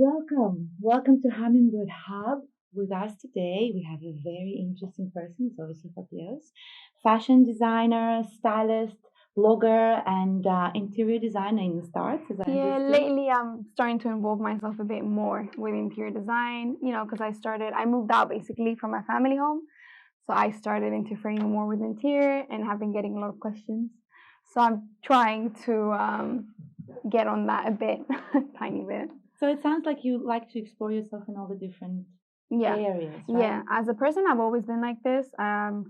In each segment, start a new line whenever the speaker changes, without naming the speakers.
Welcome to Humminbird Hub. With us today, we have a very interesting person, Zoe Sophocleous, fashion designer, stylist, blogger, and interior designer in the start, as I
Yeah,
understood.
lately I'm starting to involve myself a bit more with interior design, because I moved out basically from my family home. So I started interfering more with interior and have been getting a lot of questions. So I'm trying to get on that a bit, tiny bit.
So it sounds like you like to explore yourself in all the different
Yeah,
areas, right?
yeah. As a person, I've always been like this.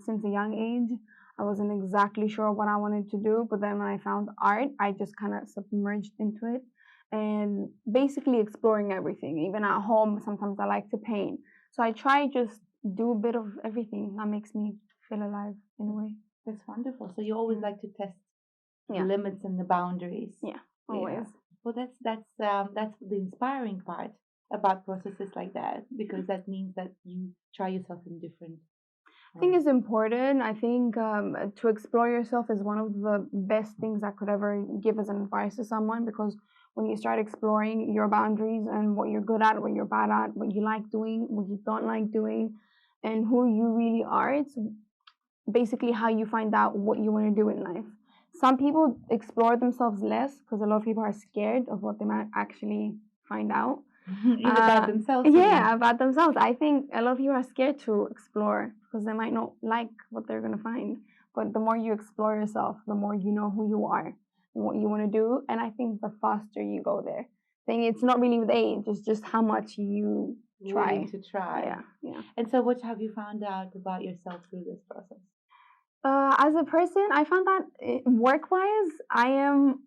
Since a young age, I wasn't exactly sure what I wanted to do, but then when I found art, I just kind of submerged into it and basically exploring everything. Even at home, sometimes I like to paint. So I try just do a bit of everything. That makes me feel alive in a way.
That's wonderful. So you always
Yeah.
like to test the
Yeah,
limits and the boundaries.
yeah,
Yeah.
always.
Well, that's the inspiring part about processes like that, because that means that you try yourself in different.
I think it's important. I think to explore yourself is one of the best things I could ever give as an advice to someone, because when you start exploring your boundaries and what you're good at, what you're bad at, what you like doing, what you don't like doing, and who you really are, it's basically how you find out what you want to do in life. Some people explore themselves less because a lot of people are scared of what they might actually find out.
Even about themselves.
Yeah, about themselves. I think a lot of people are scared to explore because they might not like what they're gonna find. But the more you explore yourself, the more you know who you are and what you want to do. And I think the faster you go there. I think it's not really with age; it's just how much you try.
Willing to try.
Yeah, yeah.
And so, what have you found out about yourself through this process?
As a person, I found that work-wise, I am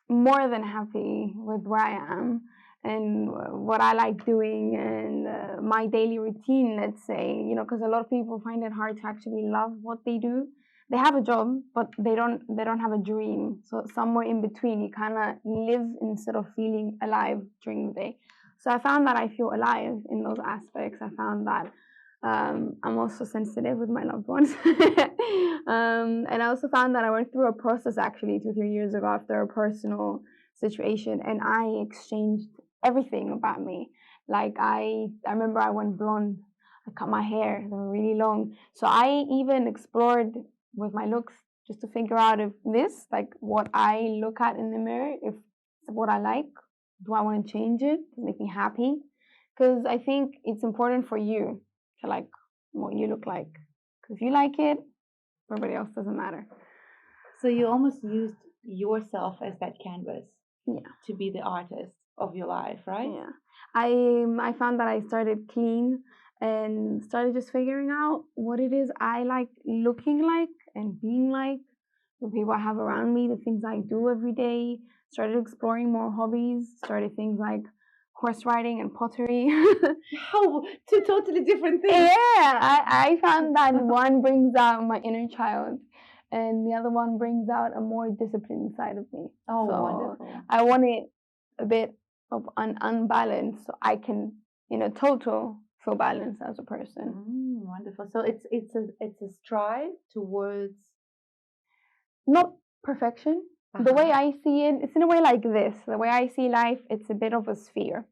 more than happy with where I am and what I like doing and my daily routine, let's say, because a lot of people find it hard to actually love what they do. They have a job, but they don't have a dream. So somewhere in between, you kind of live instead of feeling alive during the day. So I found that I feel alive in those aspects. I found that I'm also sensitive with my loved ones. And I also found that I went through a process actually 2 3 years ago after a personal situation, and I exchanged everything about me. Like I remember I went blonde. I cut my hair; they were really long. So I even explored with my looks just to figure out if this, like what I look at in the mirror, if it's what I like. Do I want to change it? Does it make me happy? Because I think it's important for you to like what you look like. Because if you like it, everybody else doesn't matter.
So you almost used yourself as that canvas.
Yeah.
To be the artist of your life, right?
Yeah. I found that I started clean and started just figuring out what it is I like looking like and being like, the people I have around me, the things I do every day. Started exploring more hobbies, started things like horse riding and pottery.
Oh, two totally different things.
Yeah, I found that one brings out my inner child and the other one brings out a more disciplined side of me.
Oh,
So
wonderful.
I wanted a bit of an unbalance so I can, total feel balanced as a person.
Wonderful. So it's a strive towards
Not perfection. The way I see it, it's in a way like this. The way I see life, it's a bit of a sphere.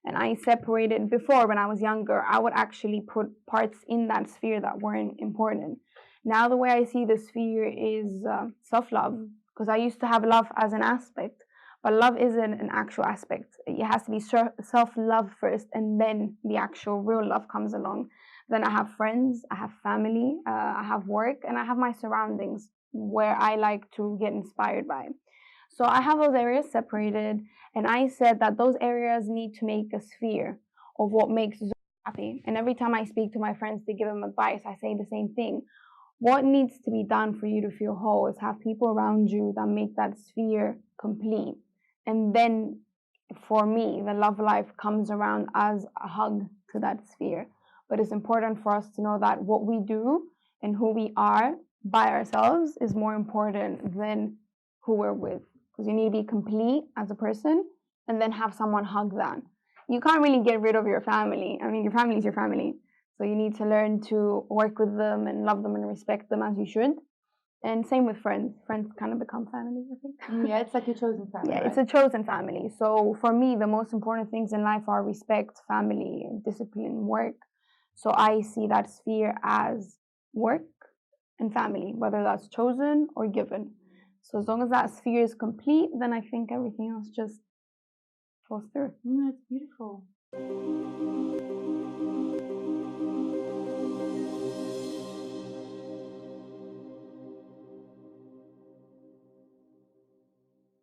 And I separated before when I was younger, I would actually put parts in that sphere that weren't important. Now, the way I see the sphere is self love, because I used to have love as an aspect, but love isn't an actual aspect. It has to be self love first, and then the actual real love comes along. Then I have friends, I have family, I have work, and I have my surroundings where I like to get inspired by. So I have those areas separated, and I said that those areas need to make a sphere of what makes Zoe happy. And every time I speak to my friends to give them advice, I say the same thing. What needs to be done for you to feel whole is have people around you that make that sphere complete. And then for me, the love life comes around as a hug to that sphere. But it's important for us to know that what we do and who we are by ourselves is more important than who we're with. Because you need to be complete as a person and then have someone hug that. You can't really get rid of your family. I mean, your family is your family. So you need to learn to work with them and love them and respect them as you should. And same with friends. Friends kind of become family, I think.
Yeah, it's like your chosen family.
Yeah,
right?
it's a chosen family. So for me, the most important things in life are respect, family, discipline, work. So I see that sphere as work and family, whether that's chosen or given. So as long as that sphere is complete, then I think everything else just falls through.
It's beautiful.